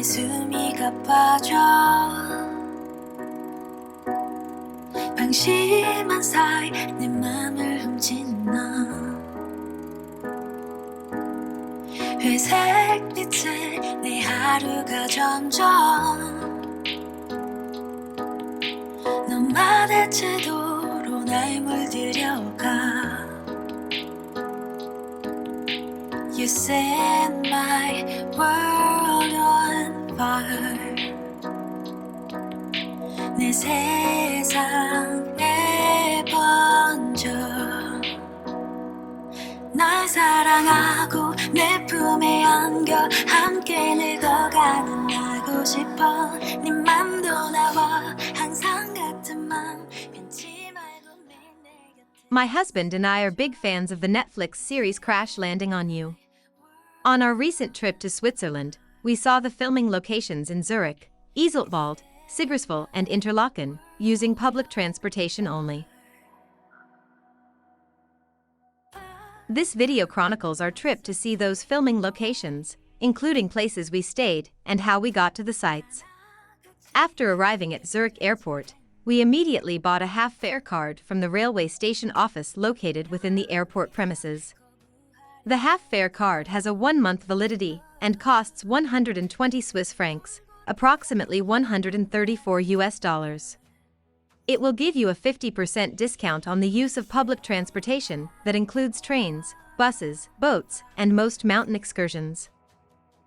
내 숨이 가빠져 방심한 사이 내 맘을 훔친 너 회색 빛에 내 하루가 점점 너만의 태도로 날 물들여가 You set my world on fire 내 세상에 번져 날 사랑하고 내 품에 안겨 함께 늙어가는 나고 싶어 네 맘도 나와 항상 같은 맘 변치 말고 내 곁에 My husband and I are big fans of the Netflix series Crash Landing on You. On our recent trip to Switzerland, we saw the filming locations in Zürich, Iseltwald, Sigriswil and Interlaken, using public transportation only. This video chronicles our trip to see those filming locations, including places we stayed and how we got to the sites. After arriving at Zürich Airport, we immediately bought a half-fare card from the railway station office located within the airport premises. The half-fare card has a 1-month validity and costs 120 Swiss francs, approximately $134. It will give you a 50% discount on the use of public transportation that includes trains, buses, boats, and most mountain excursions.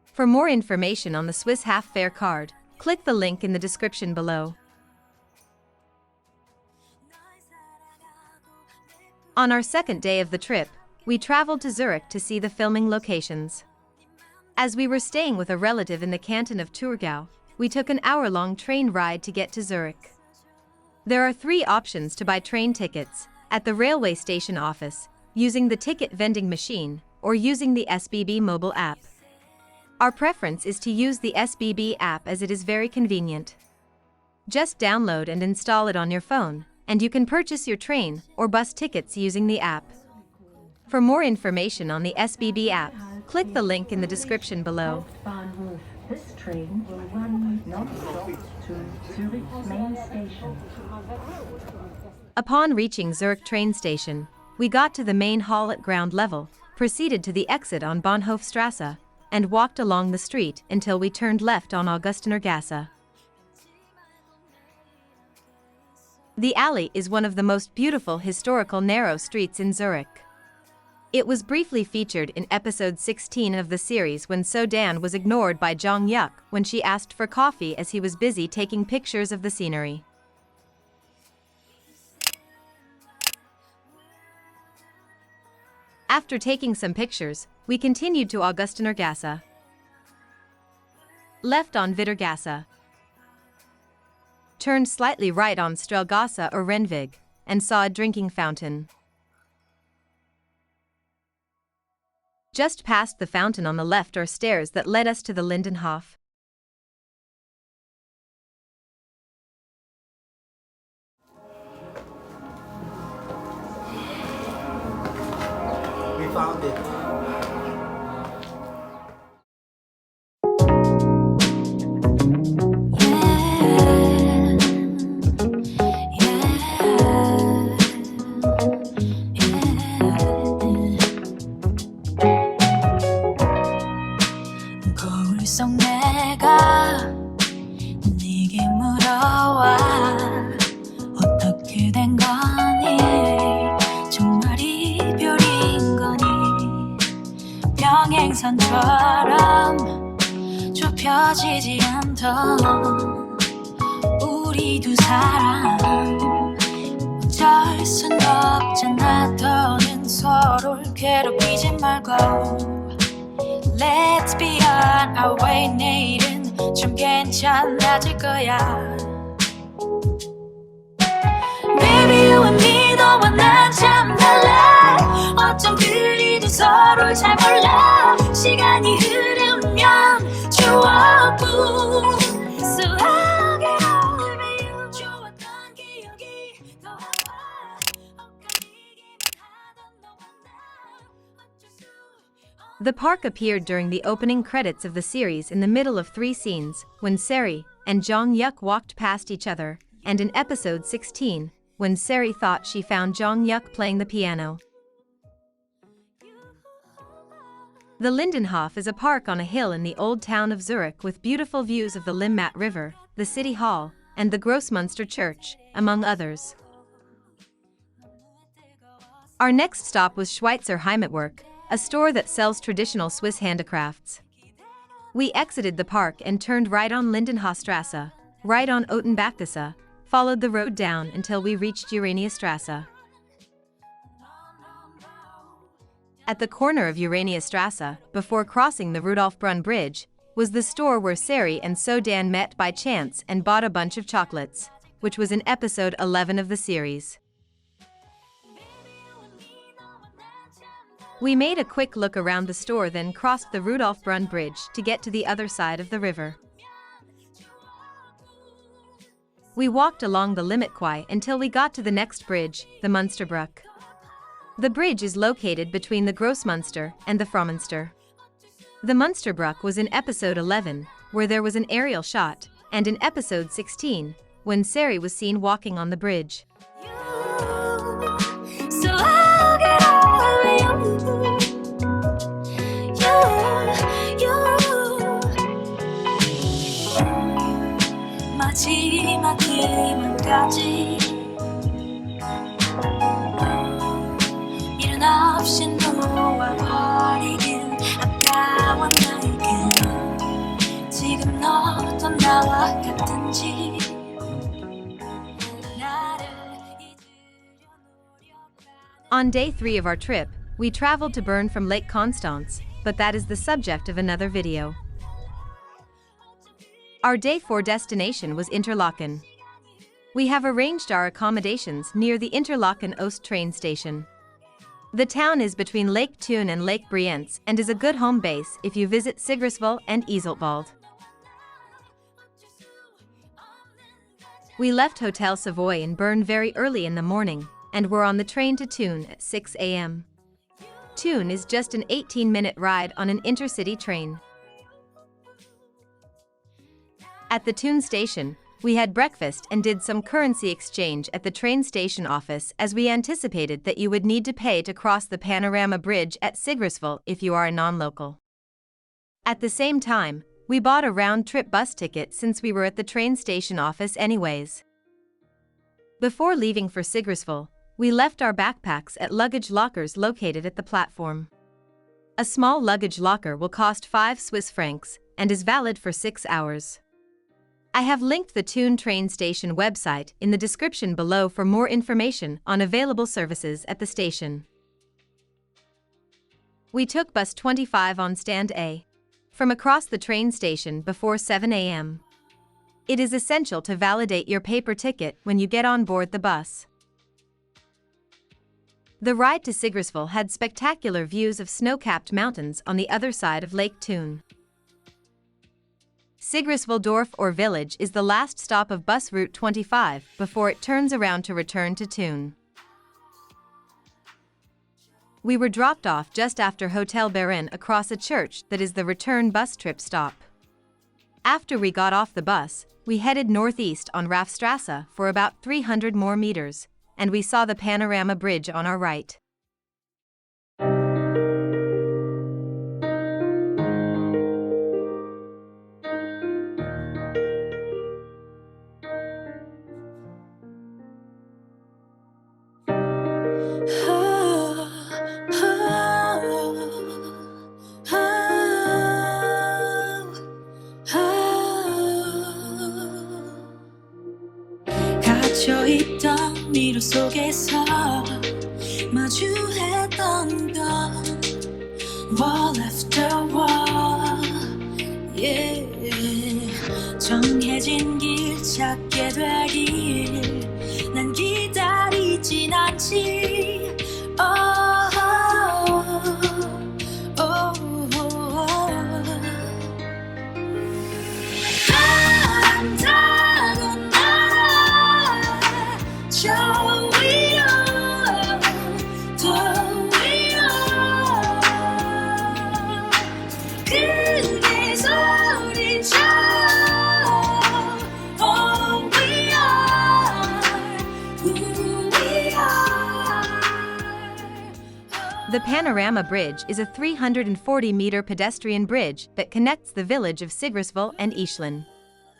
For more information on the Swiss half-fare card, click the link in the description below. On our second day of the trip, we traveled to Zurich to see the filming locations. As we were staying with a relative in the canton of Thurgau, we took an hour-long train ride to get to Zurich. There are 3 options to buy train tickets: at the railway station office, using the ticket vending machine, or using the SBB Mobile App. Our preference is to use the SBB app as it is very convenient. Just download and install it on your phone, and you can purchase your train or bus tickets using the app. For more information on the SBB app, click the link in the description below. This train will run non-stop to Zurich main station. Upon reaching Zurich train station, we got to the main hall at ground level, proceeded to the exit on Bahnhofstrasse, and walked along the street until we turned left on Augustinergasse. The alley is one of the most beautiful historical narrow streets in Zurich. It was briefly featured in episode 16 of the series when So-Dan was ignored by Jong-Yuk when she asked for coffee as he was busy taking pictures of the scenery. After taking some pictures, we continued to Augustinergasse. Left on Wittergasse. Turned slightly right on Strelgasse or Rennweg, and saw a drinking fountain. Just past the fountain on the left are stairs that led us to the Lindenhof. We found it. 거울 속 내가 네게 물어와 어떻게 된 거니 정말 이별인 거니 평행선처럼 좁혀지지 않던 우리 두 사람 어쩔 순 없잖아 더는 서로를 괴롭히지 말고 Let's be on our way 내일은 좀 괜찮아질 거야 Baby you and me 너와 난 참 달라 어쩜 그리도 서로를 잘 몰라 시간이 흐르면 추억뿐 수하게 어울려 좋았던 기억이 떠와 엇갈리기만 하던 너와 나 어쩔 수 The park appeared during the opening credits of the series in the middle of 3 scenes, when Seri and Jong-yuk walked past each other, and in episode 16, when Seri thought she found Jong-yuk playing the piano. The Lindenhof is a park on a hill in the old town of Zürich with beautiful views of the Limmat River, the City Hall, and the Grossmünster Church, among others. Our next stop was Schweizer Heimatwerk, a store that sells traditional Swiss handicrafts. We exited the park and turned right on Lindenhofstrasse, right on Otenbachgasse, followed the road down until we reached Uraniastrasse. At the corner of Uraniastrasse, before crossing the Rudolfbrunn Bridge, was the store where Seri and Sodan met by chance and bought a bunch of chocolates, which was in episode 11 of the series. We made a quick look around the store, then crossed the Rudolfbrunn Bridge to get to the other side of the river. We walked along the Limmatquai until we got to the next bridge, the Münsterbrücke. The bridge is located between the Grossmünster and the Frommenster. The Münsterbrücke was in episode 11, where there was an aerial shot, and in episode 16, when Seri was seen walking on the bridge. So I'll get over you. 마지막 희망까지 이런 없이 놓아버리긴 아까워 나에겐 지금 너도 나와 같은지 On day 3 of our trip, we traveled to Bern from Lake Constance, but that is the subject of another video. Our day 4 destination was Interlaken. We have arranged our accommodations near the Interlaken Oost train station. The town is between Lake Thun and Lake Brienz and is a good home base if you visit Sigriswil and Iseltwald. We left Hotel Savoy in Bern very early in the morning and were on the train to Thun at 6 a.m. Thun is just an 18-minute ride on an intercity train. At the Thun station, we had breakfast and did some currency exchange at the train station office, as we anticipated that you would need to pay to cross the Panorama Bridge at Sigriswil if you are a non-local. At the same time, we bought a round-trip bus ticket since we were at the train station office anyways. Before leaving for Sigriswil, we left our backpacks at luggage lockers located at the platform. A small luggage locker will cost 5 Swiss francs and is valid for 6 hours. I have linked the Thun train station website in the description below for more information on available services at the station. We took bus 25 on stand A, from across the train station before 7 a.m. It is essential to validate your paper ticket when you get on board the bus. The ride to Sigriswil had spectacular views of snow-capped mountains on the other side of Lake Thun. Sigriswildorf or village is the last stop of bus route 25 before it turns around to return to Thun. We were dropped off just after Hotel Baron across a church that is the return bus trip stop. After we got off the bus, we headed northeast on Raffstrasse for about 300 more meters, and we saw the Panorama Bridge on our right. 갇혀있던 미로 속에서 마주했던 건 wall after wall, yeah. 정해진 길 찾게 되길 난 기다리진 않지. The Panorama Bridge is a 340-meter pedestrian bridge that connects the village of Sigriswil and Iseltwald.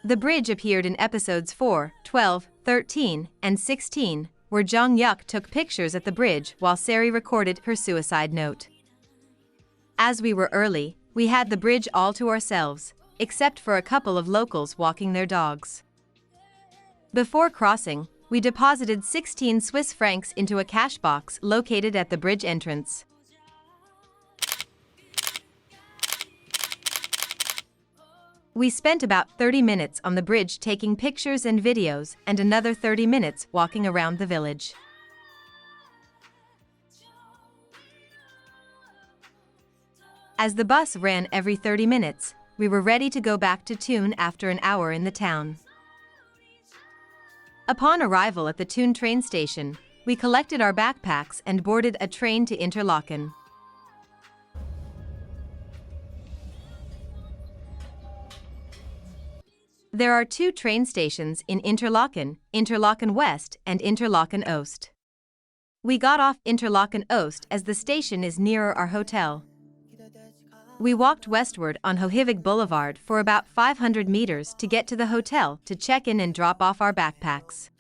The bridge appeared in episodes 4, 12, 13, and 16, where Jong Yuk took pictures at the bridge while Sari recorded her suicide note. As we were early, we had the bridge all to ourselves, except for a couple of locals walking their dogs. Before crossing, we deposited 16 Swiss francs into a cash box located at the bridge entrance. We spent about 30 minutes on the bridge taking pictures and videos and another 30 minutes walking around the village. As the bus ran every 30 minutes, we were ready to go back to Thun after an hour in the town. Upon arrival at the Thun train station, we collected our backpacks and boarded a train to Interlaken. There are 2 train stations in Interlaken, Interlaken West and Interlaken Oost. We got off Interlaken Oost as the station is nearer our hotel. We walked westward on Hohivig Boulevard for about 500 meters to get to the hotel to check in and drop off our backpacks.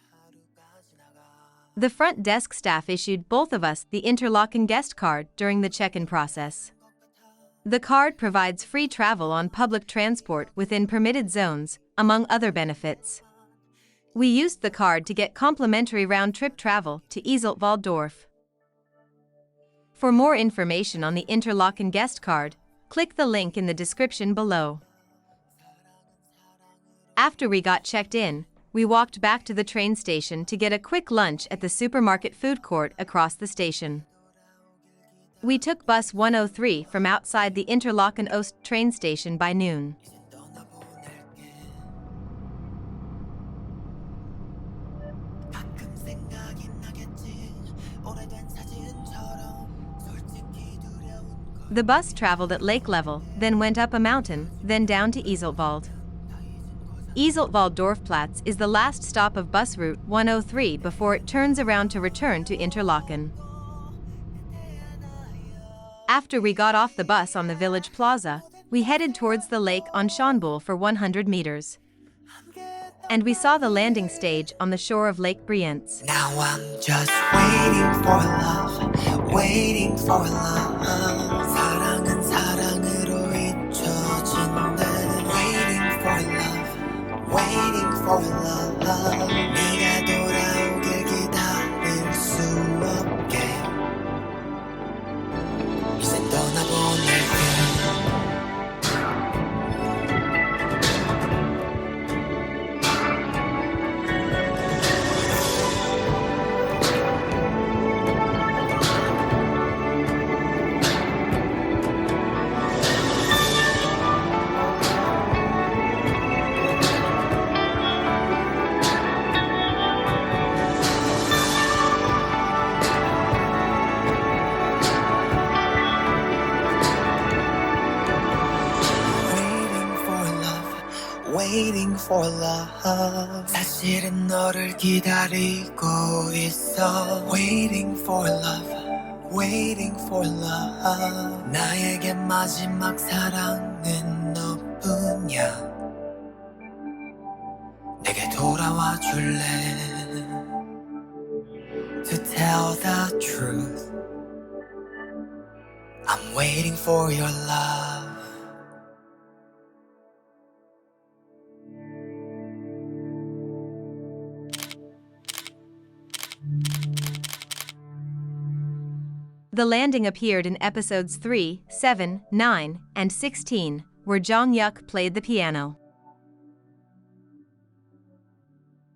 The front desk staff issued both of us the Interlaken guest card during the check-in process. The card provides free travel on public transport within permitted zones, among other benefits. We used the card to get complimentary round-trip travel to Iseltwald dorf. For more information on the Interlaken guest card, click the link in the description below. After we got checked in, we walked back to the train station to get a quick lunch at the supermarket food court across the station. We took bus 103 from outside the Interlaken Oost train station by noon. The bus traveled at lake level, then went up a mountain, then down to Iseltwald. Iseltwald Dorfplatz is the last stop of bus route 103 before it turns around to return to Interlaken. After we got off the bus on the village plaza, we headed towards the lake on Schorren for 100 meters. And we saw the landing stage on the shore of Lake Brienz. Now I'm just waiting for love, waiting for love. 사랑은 사랑으로 잊혀진대. Waiting for love, waiting for love. 네가 돌아오길 기다릴 수 없게. 이제 떠나보낼게. Waiting for love. 사실은 너를 기다리고 있어. Waiting for love, waiting for love. 나에게 마지막 사랑은 너뿐이야. 내게 돌아와 줄래? To tell the truth, I'm waiting for your love. The landing appeared in episodes 3, 7, 9, and 16, where Jong Yuk played the piano.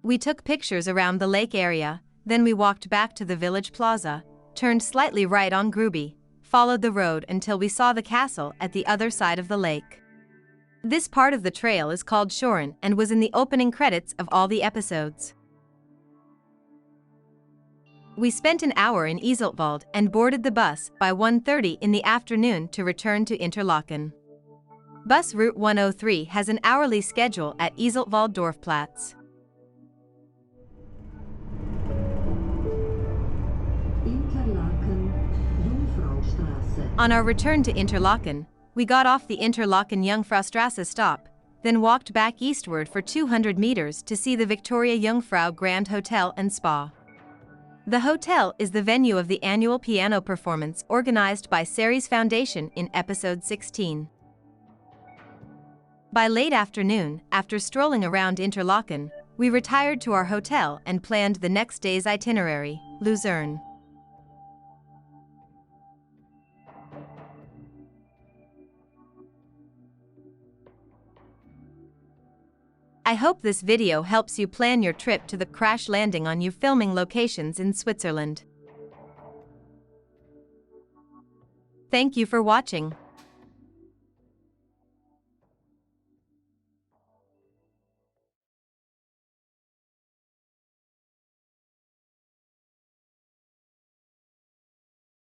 We took pictures around the lake area, then we walked back to the village plaza, turned slightly right on Gruby, followed the road until we saw the castle at the other side of the lake. This part of the trail is called Schorren and was in the opening credits of all the episodes. We spent an hour in Iseltwald and boarded the bus by 1:30 in the afternoon to return to Interlaken. Bus route 103 has an hourly schedule at Iseltwald Dorfplatz. Interlaken, Jungfrau On our return to Interlaken, we got off the Interlaken Jungfraustrasse stop, then walked back eastward for 200 meters to see the Victoria Jungfrau Grand Hotel and Spa. The hotel is the venue of the annual piano performance organized by Ceres Foundation in episode 16. By late afternoon, after strolling around Interlaken, we retired to our hotel and planned the next day's itinerary, Luzern. I hope this video helps you plan your trip to the crash landing on you filming locations in Switzerland. Thank you for watching.